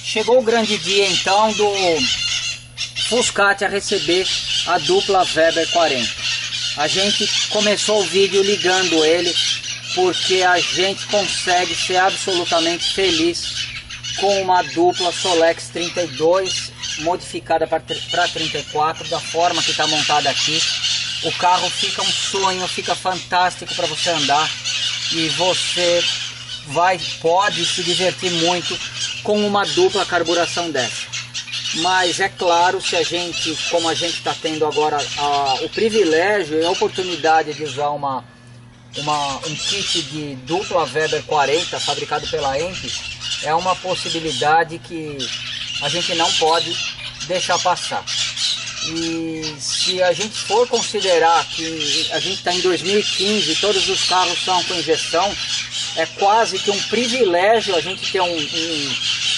Chegou o grande dia então do Fuscat a receber a dupla Weber 40. A gente começou o vídeo ligando ele porque a gente consegue ser absolutamente feliz com uma dupla Solex 32 modificada para 34 da forma que está montada aqui. O carro fica um sonho, fica fantástico para você andar e você pode se divertir muito com uma dupla carburação dessa. Mas é claro, se a gente, como a gente está tendo agora o privilégio e a oportunidade de usar um kit de dupla Weber 40 fabricado pela EMP, é uma possibilidade que a gente não pode deixar passar. E se a gente for considerar que a gente está em 2015 e todos os carros são com injeção, é quase que um privilégio a gente ter um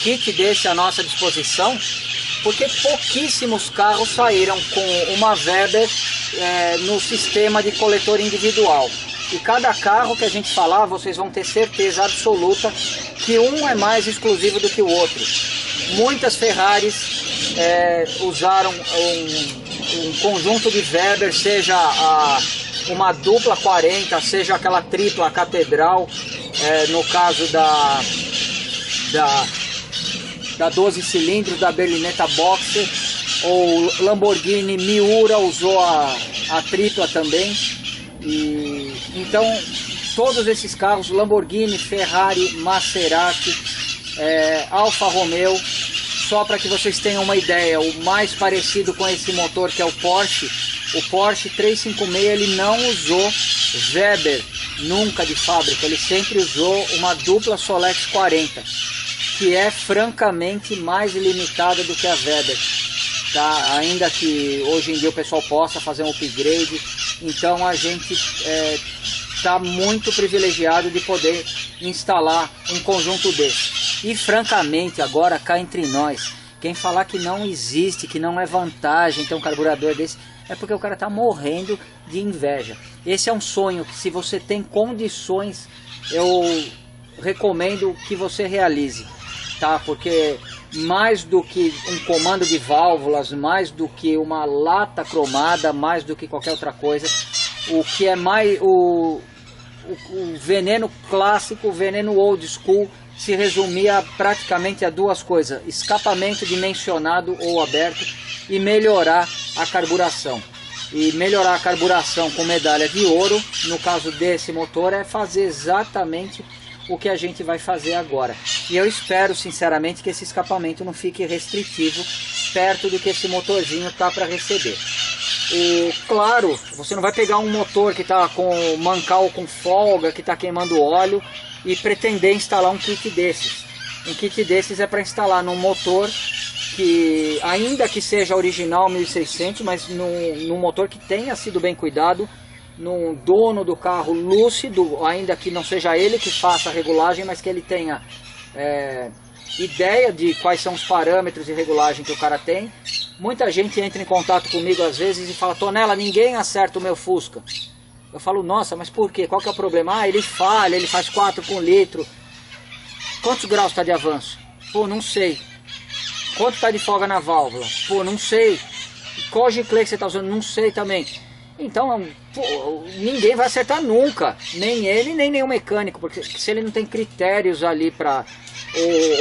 kit desse à nossa disposição, porque pouquíssimos carros saíram com uma Weber no sistema de coletor individual. E cada carro que a gente falar, vocês vão ter certeza absoluta que um é mais exclusivo do que o outro. Muitas Ferraris usaram um conjunto de Weber, seja uma dupla 40, seja aquela tripla catedral, no caso da 12 cilindros, da Berlinetta Boxer, ou Lamborghini Miura usou a tripla também. E então todos esses carros, Lamborghini, Ferrari, Maserati, Alfa Romeo, só para que vocês tenham uma ideia, o mais parecido com esse motor que é o Porsche 356, ele não usou Weber nunca de fábrica, ele sempre usou uma dupla Solex 40, que é francamente mais limitada do que a Weber, tá? Ainda que hoje em dia o pessoal possa fazer um upgrade, então a gente está muito privilegiado de poder instalar um conjunto desse. E francamente, agora cá entre nós, quem falar que não existe, que não é vantagem ter um carburador desse, é porque o cara está morrendo de inveja. Esse é um sonho que, se você tem condições, eu recomendo que você realize, tá? Porque mais do que um comando de válvulas, mais do que uma lata cromada, mais do que qualquer outra coisa, o que é mais o veneno clássico, o veneno old school, se resumia praticamente a duas coisas: escapamento dimensionado ou aberto e melhorar a carburação. E melhorar a carburação com medalha de ouro, no caso desse motor, é fazer exatamente o que a gente vai fazer agora. E eu espero sinceramente que esse escapamento não fique restritivo perto do que esse motorzinho tá para receber. E claro, você não vai pegar um motor que está com mancal com folga, que está queimando óleo, e pretender instalar um kit desses. Um kit desses é para instalar num motor que, ainda que seja original 1600, mas num motor que tenha sido bem cuidado, num dono do carro lúcido, ainda que não seja ele que faça a regulagem, mas que ele tenha ideia de quais são os parâmetros de regulagem que o cara tem. Muita gente entra em contato comigo às vezes e fala: Tonela, ninguém acerta o meu Fusca. Eu falo: nossa, mas por quê? Qual que é o problema? Ah, ele falha, ele faz 4 com litro. Quantos graus está de avanço? Pô, não sei. Quanto está de folga na válvula? Pô, não sei. Qual giclê que você está usando? Não sei também. Então, pô, ninguém vai acertar nunca. Nem ele, nem nenhum mecânico. Porque se ele não tem critérios ali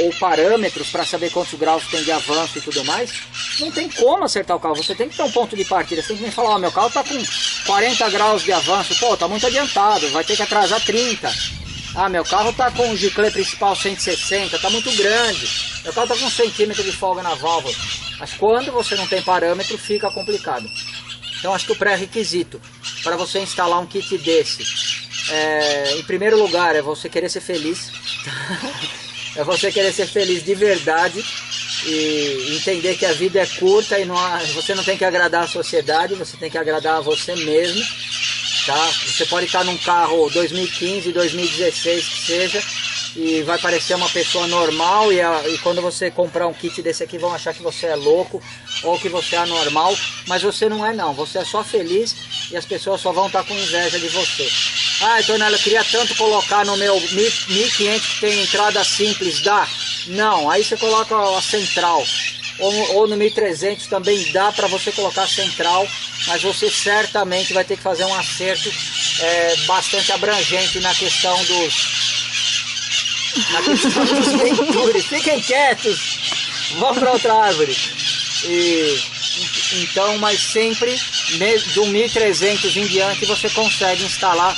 ou parâmetros para saber quantos graus tem de avanço e tudo mais, não tem como acertar o carro. Você tem que ter um ponto de partida. Você tem que me falar: ó, meu carro está com 40 graus de avanço. Pô, tá muito adiantado, vai ter que atrasar 30. Ah, meu carro está com o giclê principal 160, tá muito grande. Meu carro está com 1 centímetro de folga na válvula. Mas quando você não tem parâmetro, fica complicado. Então acho que o pré-requisito para você instalar um kit desse, em primeiro lugar, é você querer ser feliz. É você querer ser feliz de verdade e entender que a vida é curta e você não tem que agradar a sociedade, você tem que agradar a você mesmo, tá? Você pode estar num carro 2015, 2016 que seja, e vai parecer uma pessoa normal, e quando você comprar um kit desse aqui vão achar que você é louco ou que você é anormal, mas você não é não, você é só feliz e as pessoas só vão estar com inveja de você. Ah, Tonela, eu queria tanto colocar no meu 1500 que tem entrada simples, dá? Não, aí você coloca a central, ou no 1300 também dá para você colocar a central, mas você certamente vai ter que fazer um acerto bastante abrangente na questão dos ventures. Fiquem quietos, vamos para outra árvore. Então, mas sempre do 1300 em diante você consegue instalar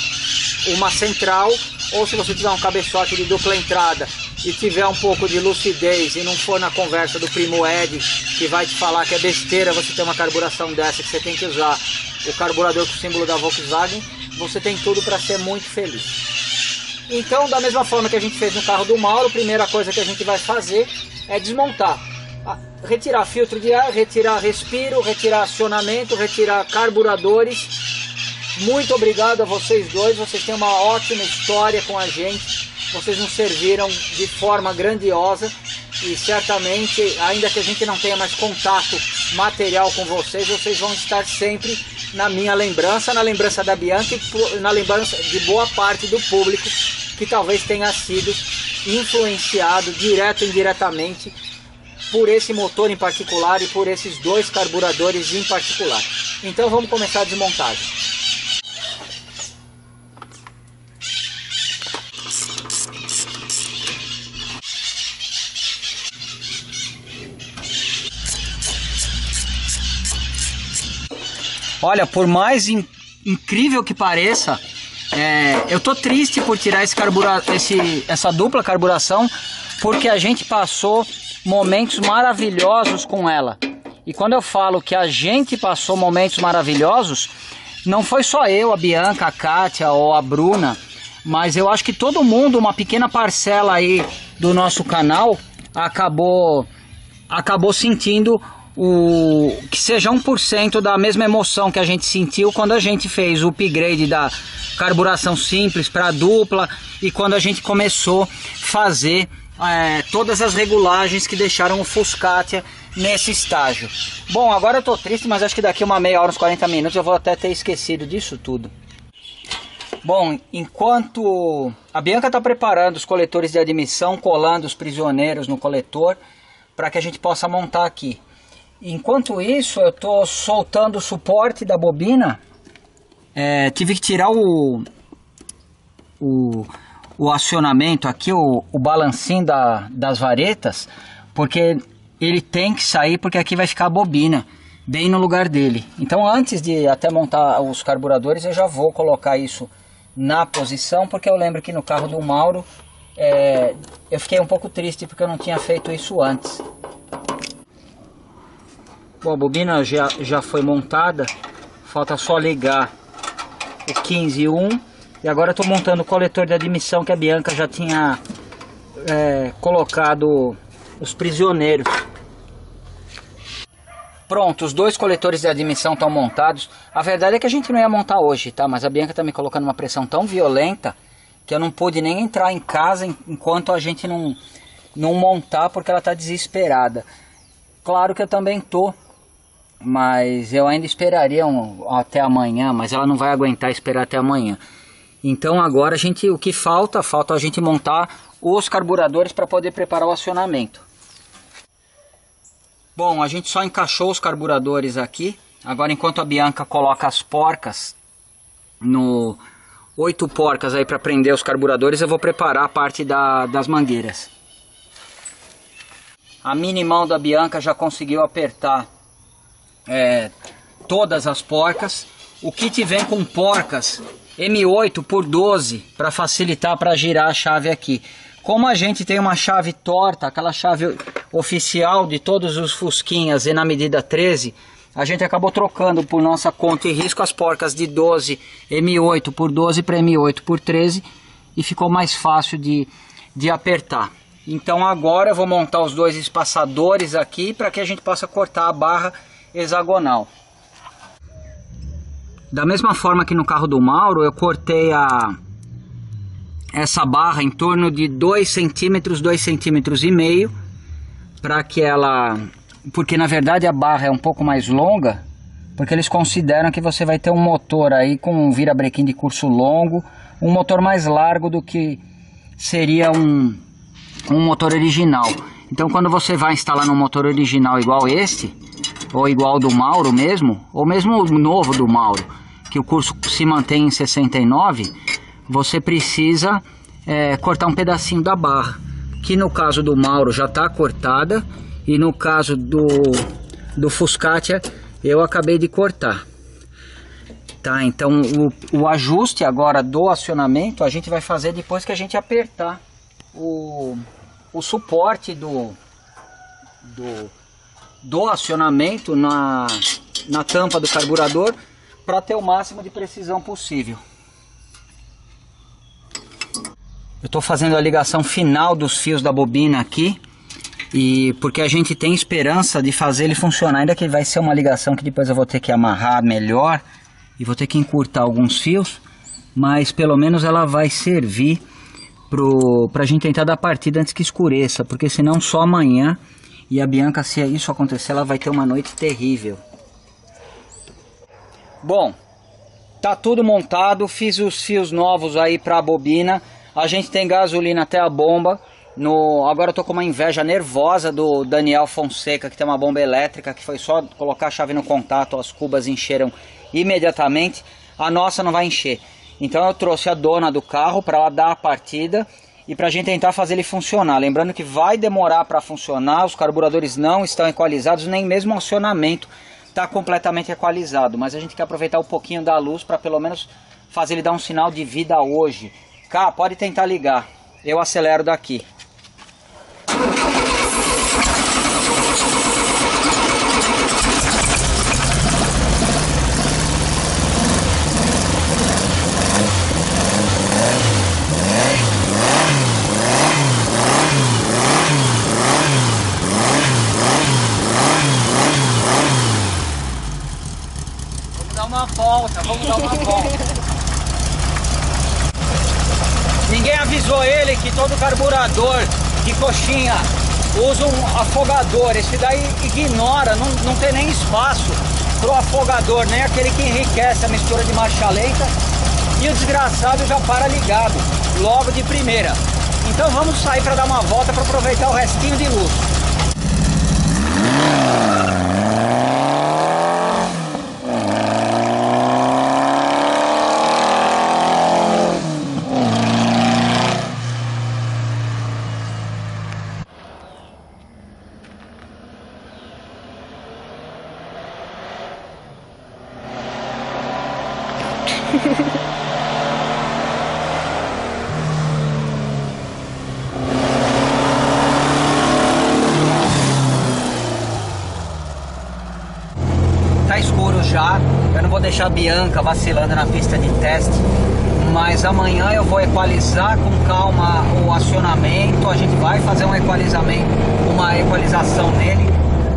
uma central, ou se você tiver um cabeçote de dupla entrada e tiver um pouco de lucidez e não for na conversa do primo Ed, que vai te falar que é besteira você ter uma carburação dessa, que você tem que usar o carburador com o símbolo da Volkswagen, você tem tudo para ser muito feliz. Então, da mesma forma que a gente fez no carro do Mauro, a primeira coisa que a gente vai fazer é desmontar, retirar filtro de ar, retirar respiro, retirar acionamento, retirar carburadores. Muito obrigado a vocês dois, vocês têm uma ótima história com a gente, vocês nos serviram de forma grandiosa e certamente, ainda que a gente não tenha mais contato material com vocês, vocês vão estar sempre na minha lembrança, na lembrança da Bianca e na lembrança de boa parte do público que talvez tenha sido influenciado direto ou indiretamente por esse motor em particular e por esses dois carburadores em particular. Então vamos começar a desmontagem. Olha, por mais incrível que pareça, eu tô triste por tirar essa dupla carburação, porque a gente passou momentos maravilhosos com ela. E quando eu falo que a gente passou momentos maravilhosos, não foi só eu, a Bianca, a Kátia ou a Bruna, mas eu acho que todo mundo, uma pequena parcela aí do nosso canal, acabou sentindo que seja 1% da mesma emoção que a gente sentiu quando a gente fez o upgrade da carburação simples para dupla e quando a gente começou a fazer todas as regulagens que deixaram o Fuscatia nesse estágio. Bom, agora eu tô triste, mas acho que daqui uma meia hora, uns 40 minutos eu vou até ter esquecido disso tudo. Bom, enquanto a Bianca está preparando os coletores de admissão, colando os prisioneiros no coletor para que a gente possa montar aqui. Enquanto isso, eu estou soltando o suporte da bobina. Tive que tirar o acionamento aqui, o balancinho das varetas, porque ele tem que sair, porque aqui vai ficar a bobina bem no lugar dele. Então, antes de até montar os carburadores, eu já vou colocar isso na posição, porque eu lembro que no carro do Mauro eu fiquei um pouco triste porque eu não tinha feito isso antes. Bom, a bobina já foi montada, falta só ligar o 15.1 e agora eu estou montando o coletor de admissão que a Bianca já tinha colocado os prisioneiros. Pronto, os dois coletores de admissão estão montados. A verdade é que a gente não ia montar hoje, tá? Mas a Bianca está me colocando uma pressão tão violenta que eu não pude nem entrar em casa enquanto a gente não montar, porque ela está desesperada. Claro que eu também tô, mas eu ainda esperaria até amanhã, mas ela não vai aguentar esperar até amanhã. Então agora o que falta a gente montar os carburadores para poder preparar o acionamento. Bom, a gente só encaixou os carburadores aqui. Agora, enquanto a Bianca coloca as porcas 8 porcas aí para prender os carburadores, eu vou preparar a parte das mangueiras. A mini mão da Bianca já conseguiu apertar todas as porcas. O kit vem com porcas M8 por 12 para facilitar para girar a chave aqui. Como a gente tem uma chave torta, aquela chave oficial de todos os Fusquinhas e na medida 13, a gente acabou trocando por nossa conta e risco as porcas de 12 M8 por 12 para M8 por 13 e ficou mais fácil de apertar. Então agora eu vou montar os dois espaçadores aqui para que a gente possa cortar a barra hexagonal. Da mesma forma que no carro do Mauro, eu cortei essa barra em torno de 2 centímetros, 2,5 centímetros, para que ela... Porque na verdade a barra é um pouco mais longa, porque eles consideram que você vai ter um motor aí com um virabrequim de curso longo, um motor mais largo do que seria um motor original. Então quando você vai instalar num motor original igual este, ou igual do Mauro mesmo, ou mesmo o novo do Mauro, que o curso se mantém em 69, você precisa cortar um pedacinho da barra, que no caso do Mauro já está cortada, e no caso do Fuscatia eu acabei de cortar. Tá, então o ajuste agora do acionamento a gente vai fazer depois que a gente apertar o suporte do acionamento na tampa do carburador, para ter o máximo de precisão possível. Eu estou fazendo a ligação final dos fios da bobina aqui, e porque a gente tem esperança de fazer ele funcionar, ainda que vai ser uma ligação que depois eu vou ter que amarrar melhor e vou ter que encurtar alguns fios, mas pelo menos ela vai servir para a gente tentar dar partida antes que escureça, porque senão só amanhã, e a Bianca, se isso acontecer, ela vai ter uma noite terrível. Bom, tá tudo montado, fiz os fios novos aí para a bobina, a gente tem gasolina até a bomba. Agora eu tô com uma inveja nervosa do Daniel Fonseca, que tem uma bomba elétrica, que foi só colocar a chave no contato, as cubas encheram imediatamente. A nossa não vai encher. Então eu trouxe a dona do carro para ela dar a partida e para a gente tentar fazer ele funcionar. Lembrando que vai demorar para funcionar, os carburadores não estão equalizados, nem mesmo o acionamento está completamente equalizado. Mas a gente quer aproveitar um pouquinho da luz para pelo menos fazer ele dar um sinal de vida hoje. Cá, pode tentar ligar, eu acelero daqui. Vamos dar uma volta. Ninguém avisou ele que todo carburador de coxinha usa um afogador. Esse daí ignora, não tem nem espaço pro afogador, nem aquele que enriquece a mistura de marcha lenta, e o desgraçado já para ligado logo de primeira. Então vamos sair para dar uma volta para aproveitar o restinho de luz. Tá escuro já, eu não vou deixar a Bianca vacilando na pista de teste, mas amanhã eu vou equalizar com calma o acionamento, a gente vai fazer uma equalização nele,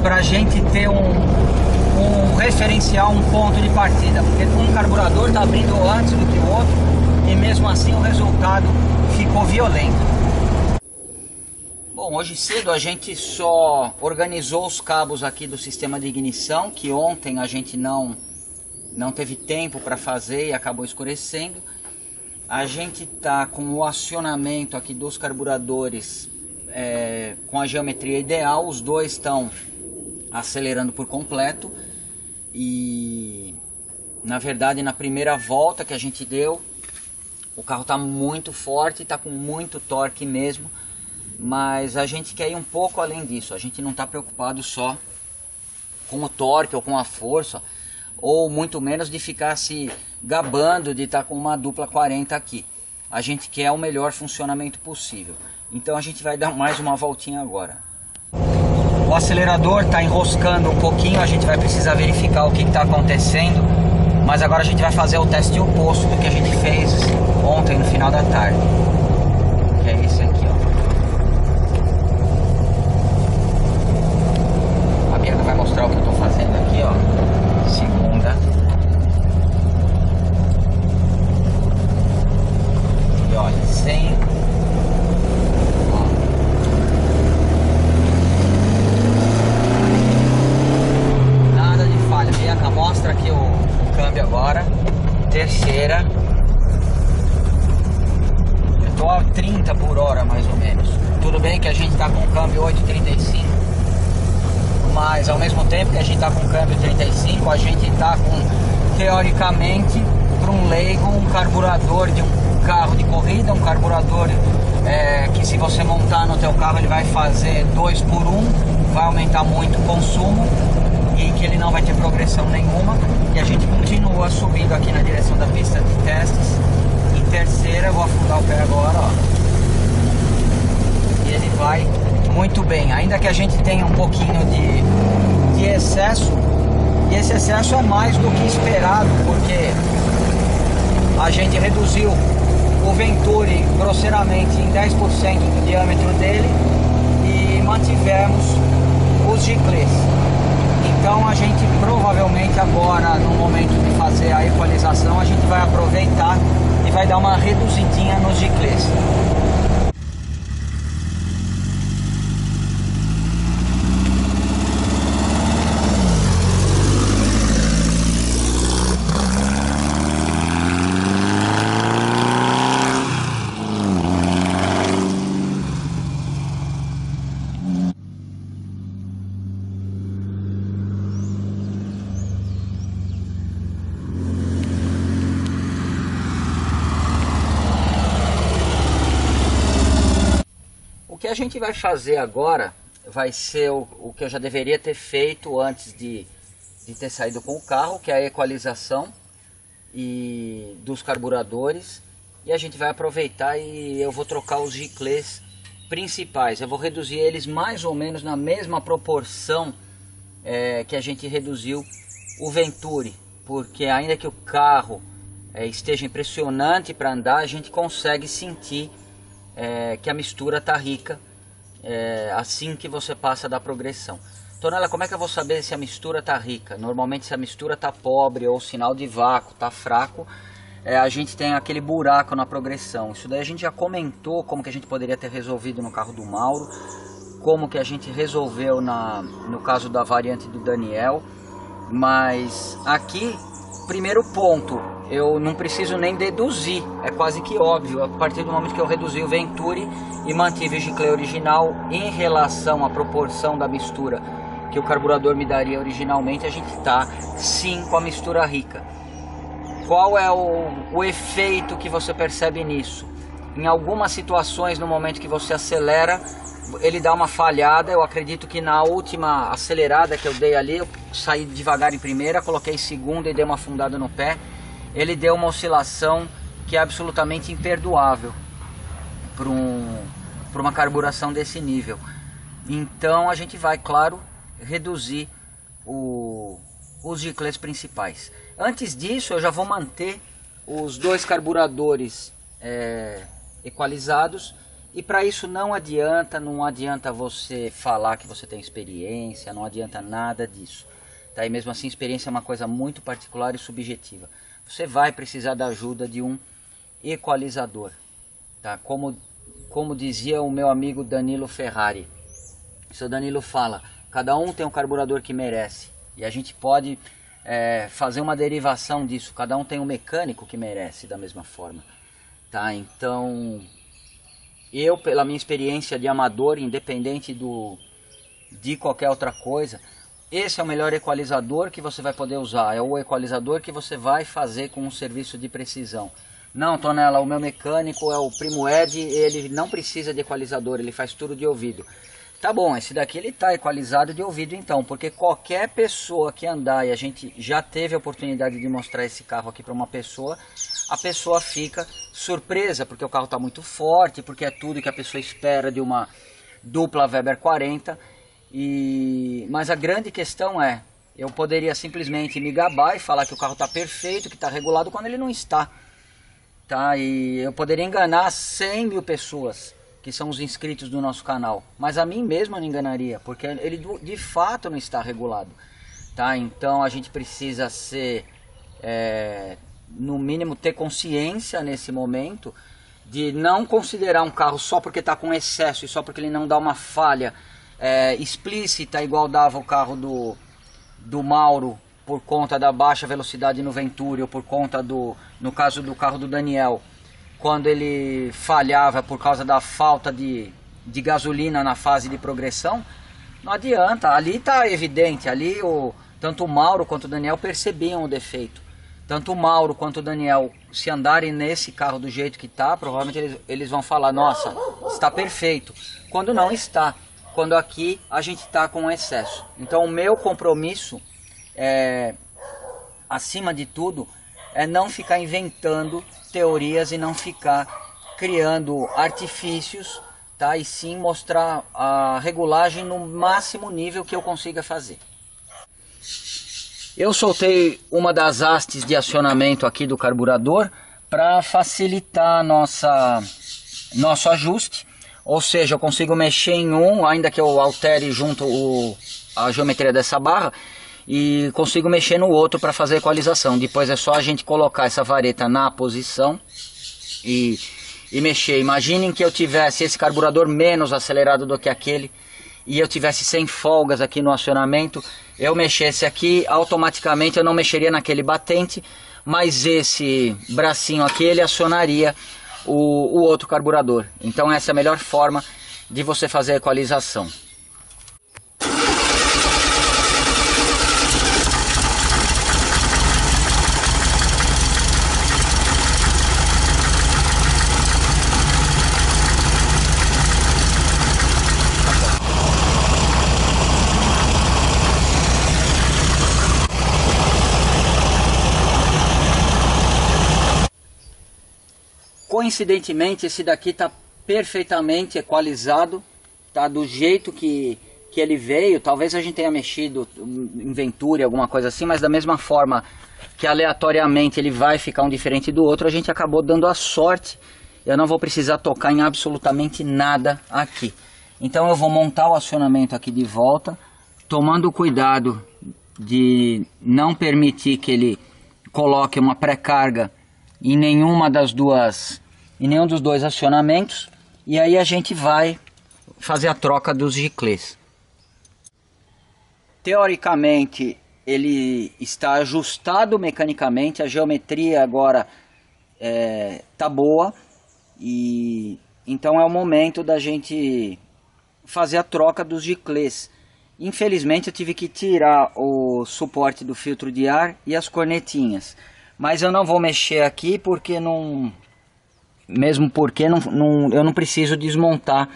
pra gente ter um referencial, um ponto de partida, porque um carburador tá abrindo antes do que o outro, e mesmo assim o resultado ficou violento. Bom, hoje cedo a gente só organizou os cabos aqui do sistema de ignição, que ontem a gente não teve tempo para fazer e acabou escurecendo. A gente tá com o acionamento aqui dos carburadores com a geometria ideal, os dois estão acelerando por completo, e na verdade na primeira volta que a gente deu, o carro está muito forte, está com muito torque mesmo. Mas a gente quer ir um pouco além disso, a gente não está preocupado só com o torque ou com a força, ou muito menos de ficar se gabando de estar com uma dupla 40 aqui. A gente quer o melhor funcionamento possível, então a gente vai dar mais uma voltinha agora. O acelerador está enroscando um pouquinho, a gente vai precisar verificar o que está acontecendo, mas agora a gente vai fazer o teste oposto do que a gente fez ontem no final da tarde, que é esse aqui, ó. Vai mostrar o que eu estou fazendo aqui, ó. Segunda. E olha, sem gente está com o câmbio 8,35, mas ao mesmo tempo que a gente está com o câmbio 35, a gente está com, teoricamente, para um leigo, um carburador de um carro de corrida, um carburador que se você montar no teu carro ele vai fazer 2 por 1, vai aumentar muito o consumo e que ele não vai ter progressão nenhuma. E a gente continua subindo aqui na direção da pista de testes. Em terceira, eu vou afundar o pé agora, ó. E ele vai muito bem, ainda que a gente tenha um pouquinho de excesso, e esse excesso é mais do que esperado, porque a gente reduziu o Venturi grosseiramente em 10% do diâmetro dele e mantivemos os giclês. Então a gente provavelmente agora, no momento de fazer a equalização, a gente vai aproveitar e vai dar uma reduzidinha nos giclês. O que a gente vai fazer agora vai ser o que eu já deveria ter feito antes de ter saído com o carro, que é a equalização dos carburadores. E a gente vai aproveitar e eu vou trocar os giclês principais. Eu vou reduzir eles mais ou menos na mesma proporção que a gente reduziu o Venturi, porque ainda que o carro esteja impressionante para andar, a gente consegue sentir que a mistura está rica assim que você passa da progressão. Tonela, como é que eu vou saber se a mistura está rica? Normalmente, se a mistura está pobre ou o sinal de vácuo está fraco, a gente tem aquele buraco na progressão. Isso daí a gente já comentou como que a gente poderia ter resolvido no carro do Mauro, como que a gente resolveu no caso da variante do Daniel. Mas aqui, primeiro ponto, eu não preciso nem deduzir, é quase que óbvio. A partir do momento que eu reduzi o Venturi e mantive o giclê original em relação à proporção da mistura que o carburador me daria originalmente, a gente está sim com a mistura rica. Qual é o efeito que você percebe nisso? Em algumas situações, no momento que você acelera, ele dá uma falhada. Eu acredito que na última acelerada que eu dei ali, eu saí devagar em primeira, coloquei segunda e dei uma afundada no pé. Ele deu uma oscilação que é absolutamente imperdoável para uma carburação desse nível. Então a gente vai, claro, reduzir os giclês principais. Antes disso, eu já vou manter os 2 carburadores equalizados. E para isso não adianta você falar que você tem experiência, não adianta nada disso. Tá? E mesmo assim, experiência é uma coisa muito particular e subjetiva. Você vai precisar da ajuda de um equalizador. Tá? Como dizia o meu amigo Danilo Ferrari. O seu Danilo fala, cada um tem um carburador que merece. E a gente pode fazer uma derivação disso. Cada um tem um mecânico que merece da mesma forma. Tá? Então, eu, pela minha experiência de amador, independente de qualquer outra coisa, esse é o melhor equalizador que você vai poder usar. É o equalizador que você vai fazer com um serviço de precisão. Não, Tonela, o meu mecânico é o Primo Ed, ele não precisa de equalizador, ele faz tudo de ouvido. Tá bom, esse daqui ele está equalizado de ouvido então, porque qualquer pessoa que andar, e a gente já teve a oportunidade de mostrar esse carro aqui para uma pessoa, a pessoa fica surpresa, porque o carro está muito forte, porque é tudo que a pessoa espera de uma dupla Weber 40. Mas a grande questão é, eu poderia simplesmente me gabar e falar que o carro está perfeito, que está regulado, quando ele não está. Tá? E eu poderia enganar 100 mil pessoas, que são os inscritos do nosso canal. Mas a mim mesmo eu não enganaria, porque ele de fato não está regulado. Tá? Então a gente precisa ser, no mínimo, ter consciência nesse momento de não considerar um carro só porque está com excesso e só porque ele não dá uma falha explícita, igual dava o carro do Mauro, por conta da baixa velocidade no Venturi, ou por conta no caso do carro do Daniel, quando ele falhava por causa da falta de de gasolina na fase de progressão, não adianta, ali está evidente, ali tanto o Mauro quanto o Daniel percebiam o defeito. Tanto o Mauro quanto o Daniel, se andarem nesse carro do jeito que está, provavelmente eles vão falar, nossa, está perfeito. Quando não está, quando aqui a gente está com excesso. Então o meu compromisso, acima de tudo, é não ficar inventando teorias e não ficar criando artifícios, tá? E sim mostrar a regulagem no máximo nível que eu consiga fazer. Eu soltei uma das hastes de acionamento aqui do carburador para facilitar nosso ajuste, ou seja, eu consigo mexer em um, ainda que eu altere junto a geometria dessa barra, e consigo mexer no outro para fazer equalização. Depois é só a gente colocar essa vareta na posição e mexer. Imaginem que eu tivesse esse carburador menos acelerado do que aquele e eu tivesse sem folgas aqui no acionamento, eu mexesse aqui, automaticamente eu não mexeria naquele batente, mas esse bracinho aqui ele acionaria o outro carburador. Então essa é a melhor forma de você fazer a equalização. Coincidentemente, esse daqui está perfeitamente equalizado, tá do jeito que ele veio. Talvez a gente tenha mexido em Venturi, alguma coisa assim, mas da mesma forma que aleatoriamente ele vai ficar um diferente do outro, a gente acabou dando a sorte. Eu não vou precisar tocar em absolutamente nada aqui. Então eu vou montar o acionamento aqui de volta, tomando cuidado de não permitir que ele coloque uma pré-carga em nenhum dos dois acionamentos, e aí a gente vai fazer a troca dos giclês. Teoricamente ele está ajustado mecanicamente, a geometria agora tá boa, e então é o momento da gente fazer a troca dos giclês. Infelizmente eu tive que tirar o suporte do filtro de ar e as cornetinhas, mas eu não vou mexer aqui porque eu não preciso desmontar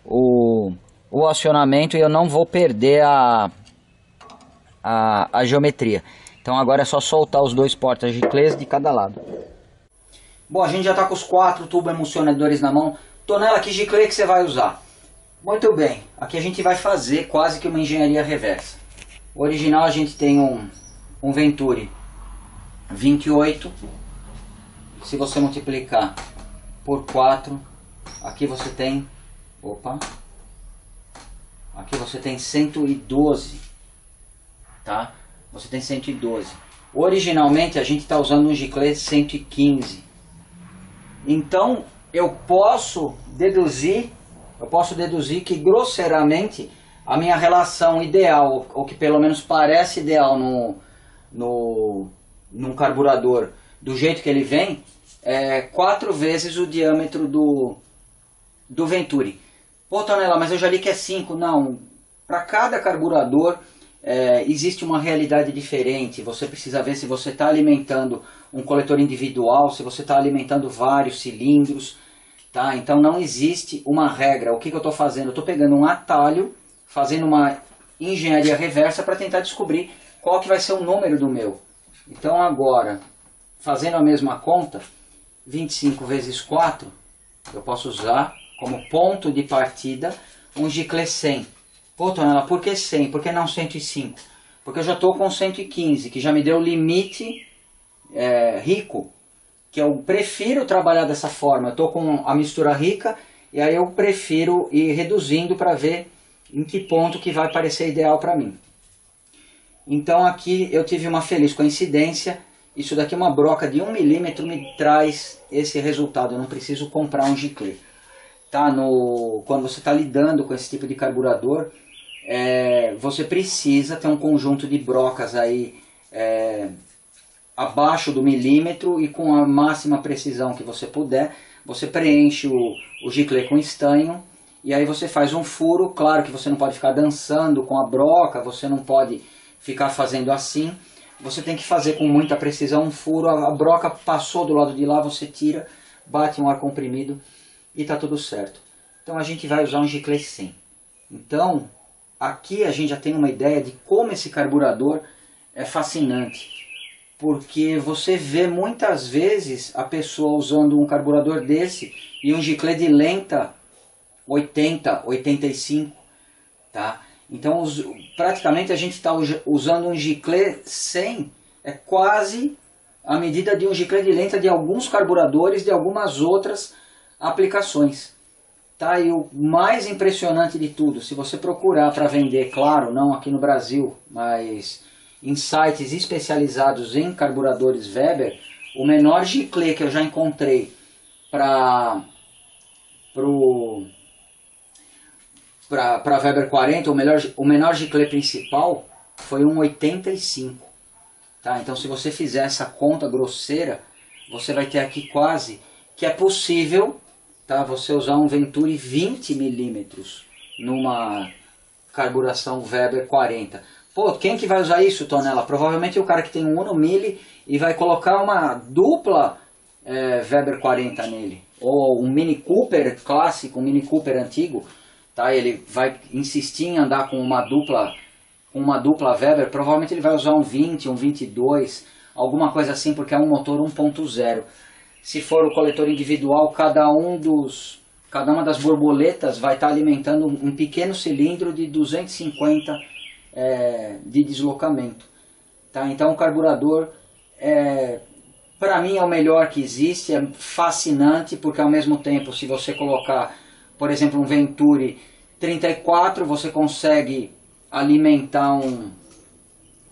o acionamento e eu não vou perder a geometria. Então agora é só soltar os dois porta-giclês de cada lado. Bom, a gente já está com os 4 tubos emulsionadores na mão. Tonela, que giclê que você vai usar? Muito bem, aqui a gente vai fazer quase que uma engenharia reversa. O original a gente tem um Venturi 28, se você multiplicar por 4, aqui você tem, aqui você tem 112, tá? Você tem 112. Originalmente a gente está usando um giclê 115. Então eu posso deduzir que grosseiramente a minha relação ideal, ou que pelo menos parece ideal num carburador do jeito que ele vem, é 4 vezes o diâmetro do Venturi. Pô, Tonela, mas eu já li que é 5. Não, para cada carburador existe uma realidade diferente. Você precisa ver se você está alimentando um coletor individual, se você está alimentando vários cilindros, tá? Então não existe uma regra. O que eu estou fazendo? Eu estou pegando um atalho, fazendo uma engenharia reversa para tentar descobrir qual que vai ser o número do meu. Então agora, fazendo a mesma conta, 25 vezes 4, eu posso usar como ponto de partida um giclê 100. Pô, Tonela, por que 100? Por que não 105? Porque eu já estou com 115, que já me deu o limite rico, que eu prefiro trabalhar dessa forma. Eu estou com a mistura rica, e aí eu prefiro ir reduzindo para ver em que ponto que vai parecer ideal para mim. Então aqui eu tive uma feliz coincidência. Isso daqui é uma broca de 1 milímetro, me traz esse resultado. Eu não preciso comprar um giclê. Tá? Quando você está lidando com esse tipo de carburador, você precisa ter um conjunto de brocas aí abaixo do milímetro, e com a máxima precisão que você puder, você preenche o giclê com estanho e aí você faz um furo. Claro que você não pode ficar dançando com a broca, você não pode ficar fazendo assim, você tem que fazer com muita precisão um furo. A broca passou do lado de lá, você tira, bate um ar comprimido e tá tudo certo. Então a gente vai usar um giclê 100. Então aqui a gente já tem uma ideia de como esse carburador é fascinante, porque você vê muitas vezes a pessoa usando um carburador desse e um giclê de lenta 80, 85, tá? Então praticamente a gente está usando um giclê 100, é quase a medida de um giclê de lenta de alguns carburadores de algumas outras aplicações. Tá? E o mais impressionante de tudo, se você procurar para vender, claro, não aqui no Brasil, mas em sites especializados em carburadores Weber, o menor giclê que eu já encontrei para Weber 40, o menor giclê principal foi um 85. Tá? Então se você fizer essa conta grosseira, você vai ter aqui quase que é possível, tá, você usar um Venturi 20 mm numa carburação Weber 40. Pô, quem que vai usar isso, Tonela? Provavelmente o cara que tem um Uno Mille e vai colocar uma dupla Weber 40 nele. Ou um Mini Cooper clássico, um Mini Cooper antigo. Tá? Ele vai insistir em andar com uma dupla Weber. Provavelmente ele vai usar um 20, um 22, alguma coisa assim, porque é um motor 1.0. Se for o coletor individual, cada uma das borboletas vai estar alimentando um pequeno cilindro de 250 de deslocamento. Tá? Então o carburador, para mim, é o melhor que existe, é fascinante, porque ao mesmo tempo, se você colocar, por exemplo, um Venturi 34, você consegue alimentar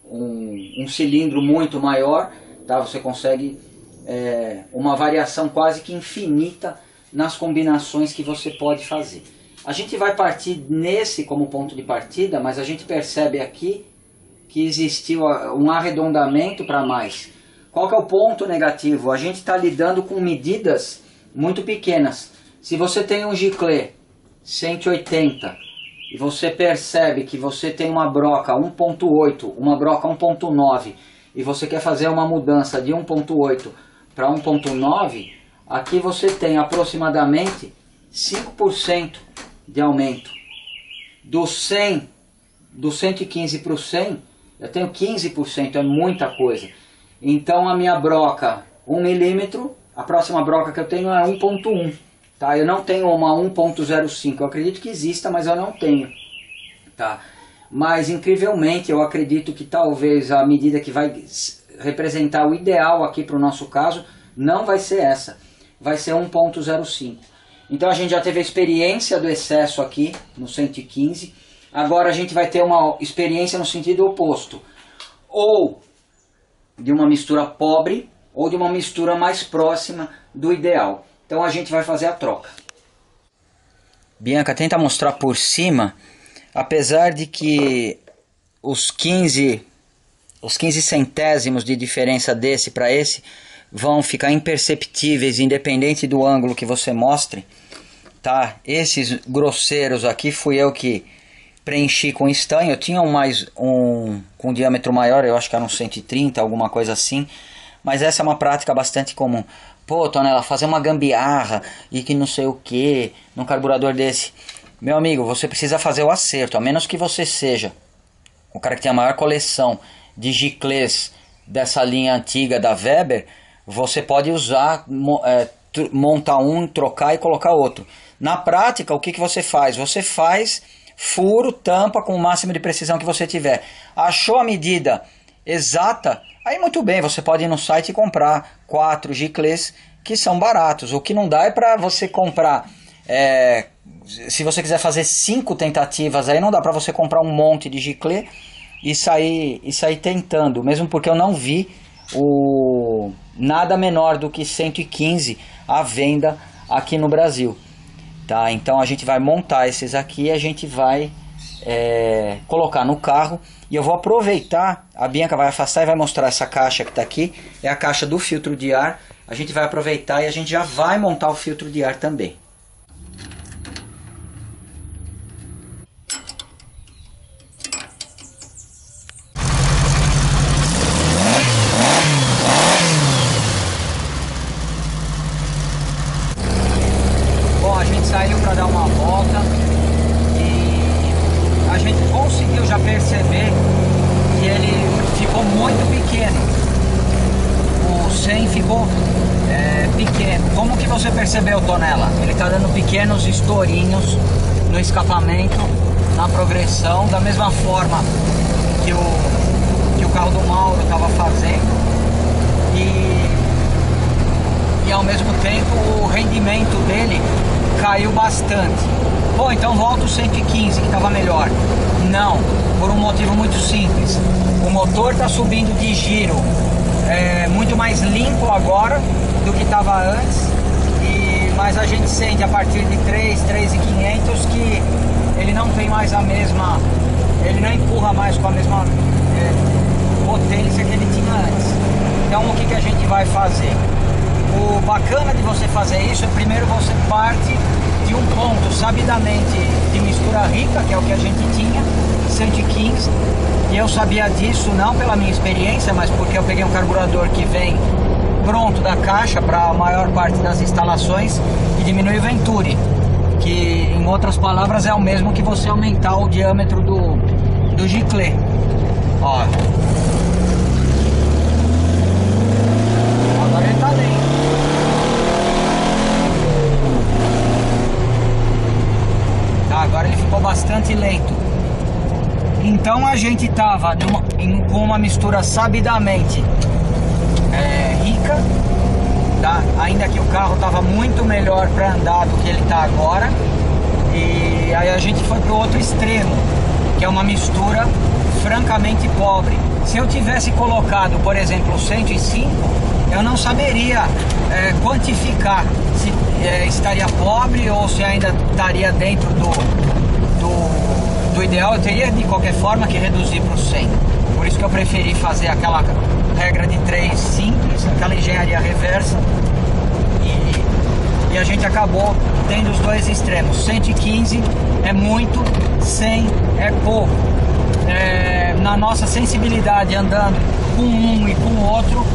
um cilindro muito maior, tá? Você consegue uma variação quase que infinita nas combinações que você pode fazer. A gente vai partir nesse como ponto de partida, mas a gente percebe aqui que existiu um arredondamento para mais. Qual que é o ponto negativo? A gente está lidando com medidas muito pequenas. Se você tem um giclê 180 e você percebe que você tem uma broca 1.8, uma broca 1.9 e você quer fazer uma mudança de 1.8 para 1.9, aqui você tem aproximadamente 5% de aumento. Do 115 para o 100, eu tenho 15%, é muita coisa. Então a minha broca 1 mm, a próxima broca que eu tenho é 1.1. Tá? Eu não tenho uma 1.05, eu acredito que exista, mas eu não tenho. Tá? Mas incrivelmente eu acredito que talvez a medida que vai representar o ideal aqui para o nosso caso não vai ser essa, vai ser 1.05. Então a gente já teve a experiência do excesso aqui no 115, agora a gente vai ter uma experiência no sentido oposto, ou de uma mistura pobre ou de uma mistura mais próxima do ideal. Então a gente vai fazer a troca. Bianca, tenta mostrar por cima, apesar de que os 15 centésimos de diferença desse para esse vão ficar imperceptíveis independente do ângulo que você mostre, tá? Esses grosseiros aqui fui eu que preenchi com estanho. Eu tinha um com diâmetro maior, eu acho que era um 130, alguma coisa assim, mas essa é uma prática bastante comum. Pô, Tonela, fazer uma gambiarra e que não sei o que num carburador desse. Meu amigo, você precisa fazer o acerto, a menos que você seja o cara que tem a maior coleção de giclês dessa linha antiga da Weber. Você pode usar, montar um, trocar e colocar outro. Na prática, o que você faz? Você faz furo, tampa com o máximo de precisão que você tiver. Achou a medida exata? Aí muito bem, você pode ir no site e comprar 4 giclês que são baratos. O que não dá é para você comprar, se você quiser fazer 5 tentativas, aí não dá para você comprar um monte de giclê e sair tentando, mesmo porque eu não vi nada menor do que 115 à venda aqui no Brasil, tá? Então a gente vai montar esses aqui, a gente vai colocar no carro e eu vou aproveitar, a Bianca vai afastar e vai mostrar essa caixa que está aqui, é a caixa do filtro de ar. A gente vai aproveitar e a gente já vai montar o filtro de ar também. motivo pequeno. Como que você percebeu, Tonela? Ele tá dando pequenos estourinhos no escapamento, na progressão, da mesma forma que o carro do Mauro estava fazendo, e ao mesmo tempo o rendimento dele caiu bastante. Pô, então volta o 115 que estava melhor. Não, por um motivo muito simples. O motor está subindo de giro muito mais limpo agora do que estava antes, mas a gente sente a partir de 3.500 que ele não tem mais a mesma, ele não empurra mais com a mesma potência que ele tinha antes. Então o que a gente vai fazer? O bacana de você fazer isso é primeiro você parte de um ponto sabidamente de mistura rica, que é o que a gente tinha, 115, e eu sabia disso não pela minha experiência, mas porque eu peguei um carburador que vem pronto da caixa para a maior parte das instalações e diminui o Venturi, que em outras palavras é o mesmo que você aumentar o diâmetro do giclê. Ó, agora ele tá lento. Agora ele ficou bastante lento. Então a gente tava com uma mistura sabidamente rica, tá? Ainda que o carro tava muito melhor para andar do que ele tá agora. E aí a gente foi pro outro extremo, que é uma mistura francamente pobre. Se eu tivesse colocado, por exemplo, o 105, eu não saberia quantificar se estaria pobre ou se ainda estaria dentro do ideal. Eu teria de qualquer forma que reduzir para o 100. Por isso que eu preferi fazer aquela regra de 3 simples, aquela engenharia reversa, e a gente acabou tendo os dois extremos. 115 é muito, 100 é pouco. Na nossa sensibilidade andando com um e com o outro,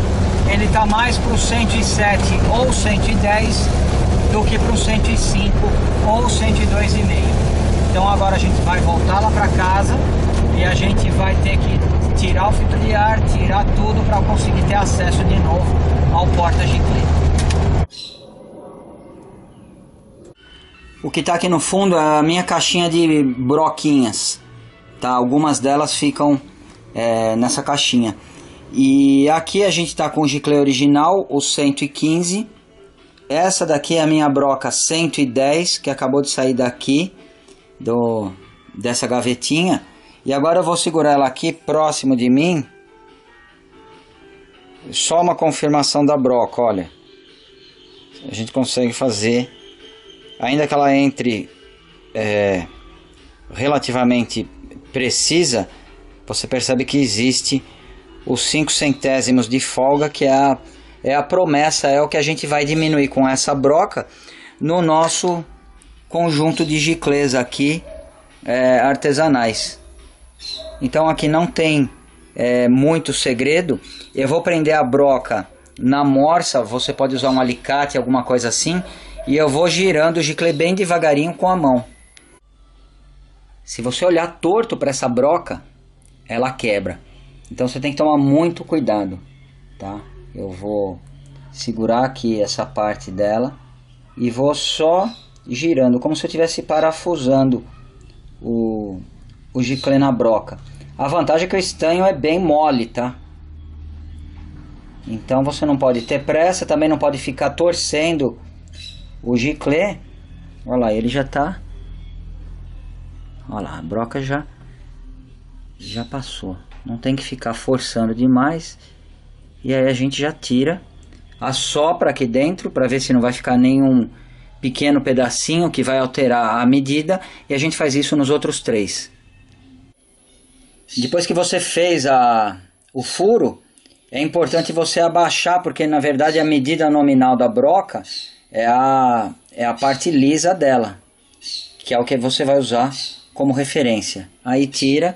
ele está mais para o 107 ou 110 do que para o 105 ou 102,5. Então agora a gente vai voltar lá para casa e a gente vai ter que tirar o filtro de ar, tirar tudo para conseguir ter acesso de novo ao porta-giclê. O que está aqui no fundo é a minha caixinha de broquinhas, tá? Algumas delas ficam nessa caixinha. E aqui a gente está com o giclê original, o 115. Essa daqui é a minha broca 110, que acabou de sair daqui dessa gavetinha. E agora eu vou segurar ela aqui próximo de mim. Só uma confirmação da broca, olha. A gente consegue fazer, ainda que ela entre relativamente precisa, você percebe que existe os 5 centésimos de folga, que é a promessa, é o que a gente vai diminuir com essa broca no nosso conjunto de giclês aqui artesanais. Então aqui não tem muito segredo. Eu vou prender a broca na morsa, você pode usar um alicate, alguma coisa assim, e eu vou girando o giclê bem devagarinho com a mão. Se você olhar torto para essa broca, ela quebra. Então você tem que tomar muito cuidado, tá? Eu vou segurar aqui essa parte dela e vou só girando, como se eu estivesse parafusando o giclê na broca. A vantagem é que o estanho é bem mole, tá? Então você não pode ter pressa, também não pode ficar torcendo o giclê. Olha lá, ele já tá... Olha lá, a broca já passou. Não tem que ficar forçando demais. E aí a gente já tira, assopra aqui dentro para ver se não vai ficar nenhum pequeno pedacinho que vai alterar a medida. E a gente faz isso nos outros 3. Depois que você fez o furo, é importante você abaixar, porque na verdade a medida nominal da broca é a parte lisa dela, que é o que você vai usar como referência. Aí tira.